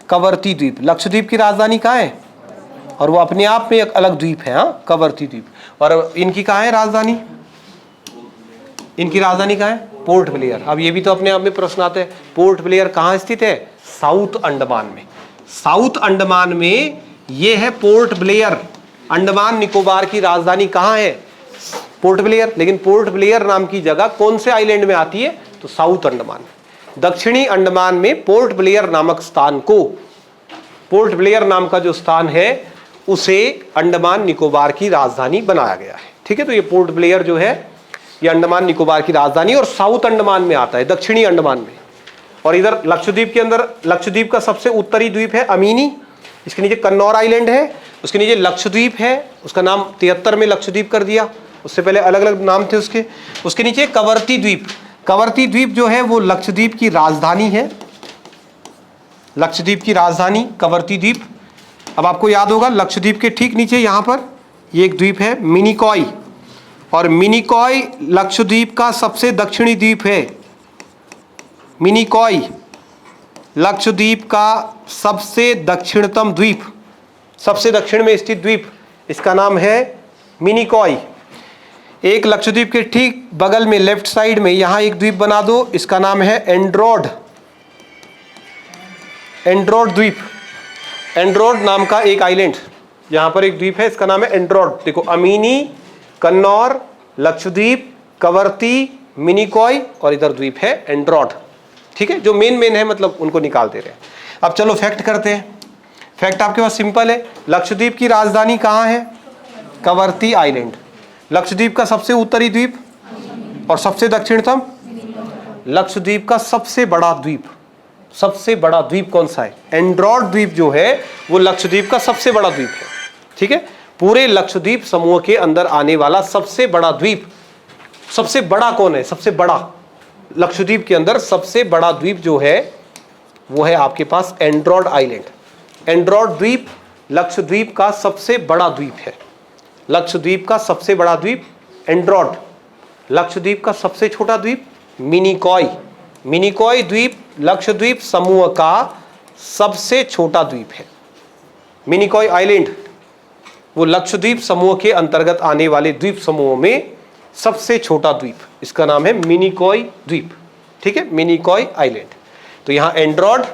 कवरती द्वीप। लक्षद्वीप की राजधानी कहाँ है, और वो अपने आप में एक अलग द्वीप है, हाँ, कवरती द्वीप। और इनकी कहाँ है राजधानी, इनकी राजधानी कहाँ है, पोर्ट ब्लेयर। अब ये भी तो अपने आप में प्रश्न आते हैं, पोर्ट ब्लेयर कहाँ स्थित है, साउथ अंडमान में। साउथ अंडमान में ये है पोर्ट ब्लेयर। अंडमान निकोबार की राजधानी कहाँ है, पोर्ट ब्लेयर। लेकिन पोर्ट ब्लेयर नाम की जगह कौन से आइलैंड में आती है, तो साउथ अंडमान में। दक्षिणी अंडमान में पोर्ट ब्लेयर नामक स्थान को, पोर्ट ब्लेयर नाम का जो स्थान है उसे अंडमान निकोबार की राजधानी बनाया गया है। ठीक है, तो ये पोर्ट ब्लेयर जो है ये अंडमान निकोबार की राजधानी और साउथ अंडमान में आता है, दक्षिणी अंडमान में। और इधर लक्षद्वीप के अंदर, लक्षद्वीप का सबसे उत्तरी द्वीप है अमीनी, इसके नीचे कन्नौर आइलैंड है, उसके नीचे लक्षद्वीप है, उसका नाम 73 में लक्षद्वीप कर दिया, उससे पहले अलग अलग नाम थे उसके। उसके नीचे कवरती द्वीप, कवरती द्वीप जो है वो लक्षद्वीप की राजधानी है, लक्षद्वीप की राजधानी कवरती द्वीप। अब आपको याद होगा लक्षद्वीप के ठीक नीचे यहाँ पर ये एक द्वीप है मिनिकॉय, और मिनिकॉय लक्षद्वीप का सबसे दक्षिणी द्वीप है। मिनिकॉय लक्षद्वीप का सबसे दक्षिणतम द्वीप, सबसे दक्षिण में स्थित द्वीप, इसका नाम है मिनिकॉय। एक लक्षद्वीप के ठीक बगल में लेफ्ट साइड में यहाँ एक द्वीप बना दो, इसका नाम है एंड्रोड, एंड्रोड द्वीप। एंड्रोड नाम का एक आइलैंड, यहाँ पर एक द्वीप है, इसका नाम है एंड्रोड। देखो अमीनी, कन्नौर, लक्षद्वीप, कवरती, मिनिकॉय और इधर द्वीप है एंड्रोड। ठीक है, जो मेन है मतलब उनको निकाल दे रहे हैं। अब चलो फैक्ट करते हैं। फैक्ट आपके पास सिंपल है, लक्षद्वीप की राजधानी कहाँ है, कवरती आइलैंड। लक्षद्वीप का सबसे उत्तरी द्वीप और सबसे दक्षिणतम, लक्षद्वीप का सबसे बड़ा द्वीप, सबसे बड़ा द्वीप कौन सा है, एंड्रोड द्वीप जो है वो लक्षद्वीप का सबसे बड़ा द्वीप है। ठीक है, पूरे लक्षद्वीप समूह के अंदर आने वाला सबसे बड़ा द्वीप, सबसे बड़ा कौन है, सबसे बड़ा लक्षद्वीप के अंदर सबसे बड़ा द्वीप जो है वो है आपके पास एंड्रोड आइलैंड। एंड्रोड द्वीप लक्षद्वीप का सबसे बड़ा द्वीप है, लक्षद्वीप का सबसे बड़ा द्वीप एंड्रोड। लक्षद्वीप का सबसे छोटा द्वीप मिनिकॉय। मिनिकॉय द्वीप लक्षद्वीप समूह का सबसे छोटा द्वीप है। मिनिकॉय आइलैंड वो लक्षद्वीप समूह के अंतर्गत आने वाले द्वीप समूहों में सबसे छोटा द्वीप, इसका नाम है मिनिकॉय द्वीप। ठीक है, मिनिकॉय आइलैंड। तो यहाँ एंड्रोड,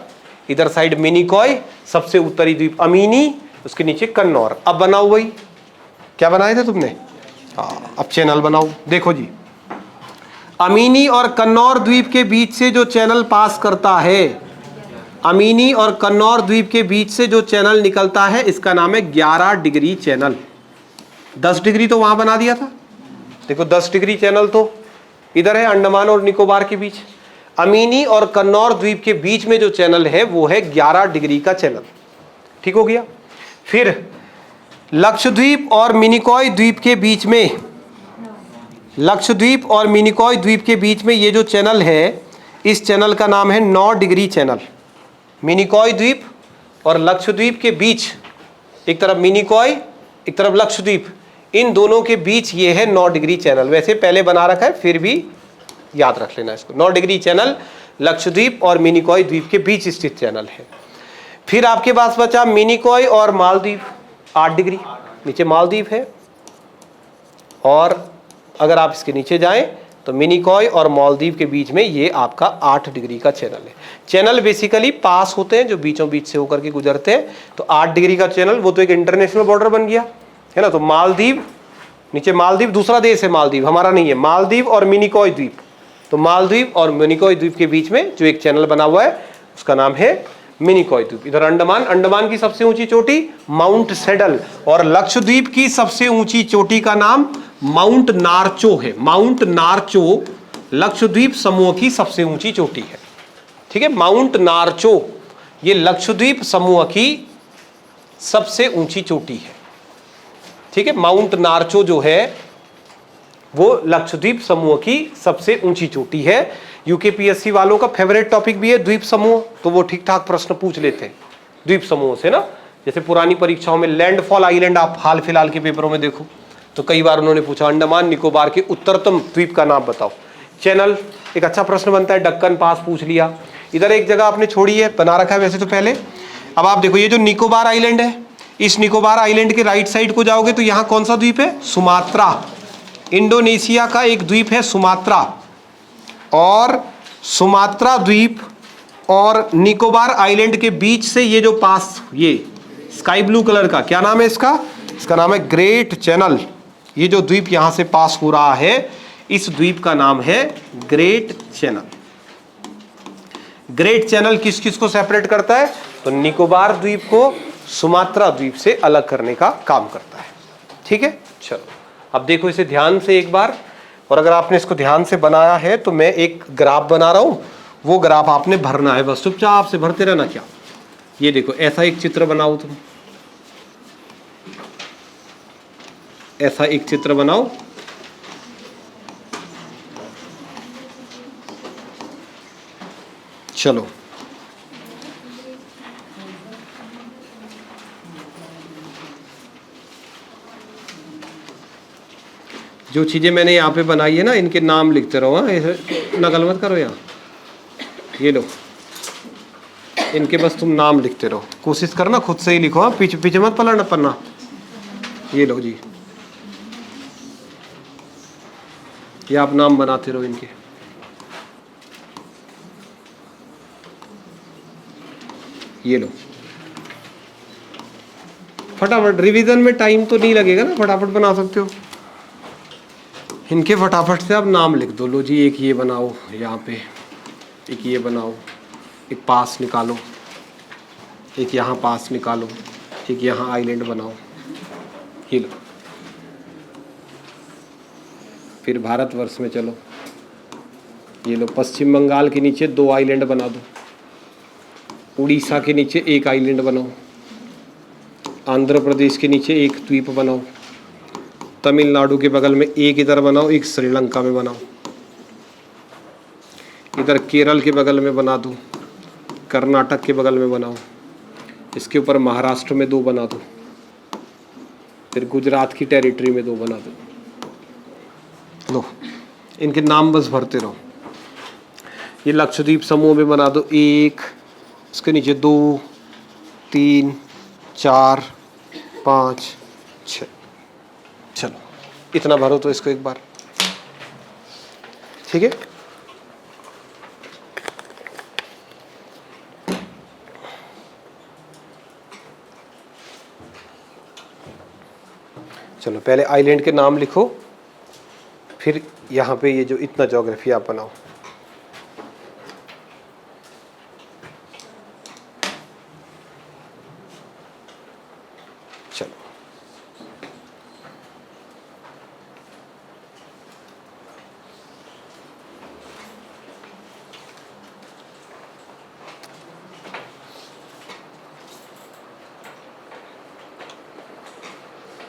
इधर साइड मिनिकॉय, सबसे उत्तरी द्वीप अमीनी, उसके नीचे कन्नौर। अब बनाओ वही क्या बनाए थे तुमने, हाँ, अब चैनल बनाओ। देखो जी, अमीनी और कन्नौर द्वीप के बीच से जो चैनल पास करता है, अमीनी और कन्नौर द्वीप के बीच से जो चैनल निकलता है इसका नाम है 11 डिग्री चैनल। 10 डिग्री तो वहां बना दिया था, देखो 10 डिग्री चैनल तो इधर है अंडमान और निकोबार के बीच। अमीनी और कन्नौर द्वीप के बीच में जो चैनल है वो है 11 डिग्री का चैनल। ठीक हो गया। फिर लक्षद्वीप और मिनिकॉय द्वीप के बीच में, लक्षद्वीप और मिनिकॉय द्वीप के बीच में ये जो चैनल है, इस चैनल का नाम है 9 डिग्री चैनल। मिनिकॉय द्वीप और लक्षद्वीप के बीच, एक तरफ मिनिकॉय एक तरफ लक्षद्वीप, इन दोनों के बीच ये है 9 डिग्री चैनल। वैसे पहले बना रखा है फिर भी याद रख लेना इसको। 9 डिग्री चैनल लक्षद्वीप और मिनिकॉय द्वीप के बीच स्थित चैनल है। फिर आपके पास बचा मिनिकॉय और मालदीव, 8 डिग्री, नीचे मालदीव है। और अगर आप इसके नीचे जाएं तो मिनिकॉय और मालदीव के बीच में ये आपका 8 डिग्री का चैनल है। चैनल बेसिकली पास होते हैं जो बीचों बीच से होकर के गुजरते हैं। तो 8 डिग्री का चैनल वो तो एक इंटरनेशनल बॉर्डर बन गया है ना। तो मालदीव, नीचे मालदीव दूसरा देश है, मालदीव हमारा नहीं है, मालदीव और मिनिकॉय द्वीप। तो मालदीव और मिनिकॉय द्वीप के बीच में जो एक चैनल बना हुआ है उसका नाम है मिनिकॉय द्वीप। इधर अंडमान, अंडमान की सबसे ऊंची चोटी माउंट सेडल, और लक्षद्वीप की सबसे ऊंची चोटी का नाम माउंट नारचो है। माउंट नारचो लक्षद्वीप समूह की सबसे ऊंची चोटी है। ठीक है, माउंट नारचो ये लक्षद्वीप समूह की सबसे ऊंची चोटी है। ठीक है, माउंट नारचो जो है वो लक्षद्वीप समूह की सबसे ऊंची चोटी है। यूकेपीएससी वालों का फेवरेट टॉपिक भी है द्वीप समूह, तो वो ठीक ठाक प्रश्न पूछ लेते हैं द्वीप समूह से ना। जैसे पुरानी परीक्षाओं में लैंडफॉल आइलैंड आप हाल फिलहाल के पेपरों में देखो तो कई बार उन्होंने पूछा अंडमान निकोबार के उत्तरतम द्वीप का नाम बताओ। चैनल एक अच्छा प्रश्न बनता है, डक्कन पास पूछ लिया। इधर एक जगह आपने छोड़ी है, बना रखा है वैसे तो पहले। अब आप देखो ये जो निकोबार आइलैंड है, इस निकोबार आइलैंड के राइट साइड को जाओगे तो यहाँ कौन सा द्वीप है? सुमात्रा। इंडोनेशिया का एक द्वीप है सुमात्रा, और सुमात्रा द्वीप और निकोबार आइलैंड के बीच से ये जो पास, ये स्काई ब्लू कलर का क्या नाम है इसका? इसका नाम है ग्रेट चैनल। ये जो द्वीप यहां से पास हो रहा है इस द्वीप का नाम है ग्रेट चैनल। ग्रेट चैनल किस किस को सेपरेट करता है? तो निकोबार द्वीप को सुमात्रा द्वीप से अलग करने का काम करता है। ठीक है, चलो अब देखो इसे ध्यान से एक बार, और अगर आपने इसको ध्यान से बनाया है तो मैं एक ग्राफ बना रहा हूं, वो ग्राफ आपने भरना है, बस चुपचाप से भरते रहना। क्या ये देखो ऐसा एक चित्र बनाओ, तुम ऐसा एक चित्र बनाओ। चलो जो चीजें मैंने यहाँ पे बनाई है ना, इनके नाम लिखते रहो। हाँ, नकल मत करो। यहाँ ये लो, इनके बस तुम नाम लिखते रहो, कोशिश करना खुद से ही लिखो। हाँ, पीछे पीछे मत पलटना पन्ना। ये लो जी, ये आप नाम बनाते रहो इनके। ये लो, फटाफट, रिवीजन में टाइम तो नहीं लगेगा ना, फटाफट बना सकते हो इनके। फटाफट से आप नाम लिख दो। लो जी, एक ये बनाओ यहाँ पे, एक ये बनाओ, एक पास निकालो, एक यहाँ पास निकालो, एक यहाँ आइलैंड बनाओ। ये लो, फिर भारतवर्ष में चलो। ये लो, पश्चिम बंगाल के नीचे 2 आइलैंड बना दो, उड़ीसा के नीचे 1 आइलैंड बनाओ, आंध्र प्रदेश के नीचे 1 द्वीप बनाओ, तमिलनाडु के बगल में 1 इधर बनाओ, 1 श्रीलंका में बनाओ, इधर केरल के बगल में बना दो, कर्नाटक के बगल में बनाओ, इसके ऊपर महाराष्ट्र में 2 बना दो, फिर गुजरात की टेरिटरी में 2 बना दो। लो, इनके नाम बस भरते रहो। ये लक्षद्वीप समूह में बना दो 1, इसके नीचे 2, 3, 4, 5, 6। चलो इतना भरो तो इसको एक बार। ठीक है, चलो पहले आइलैंड के नाम लिखो, फिर यहाँ पे ये जो इतना ज्योग्राफी आप बनाओ।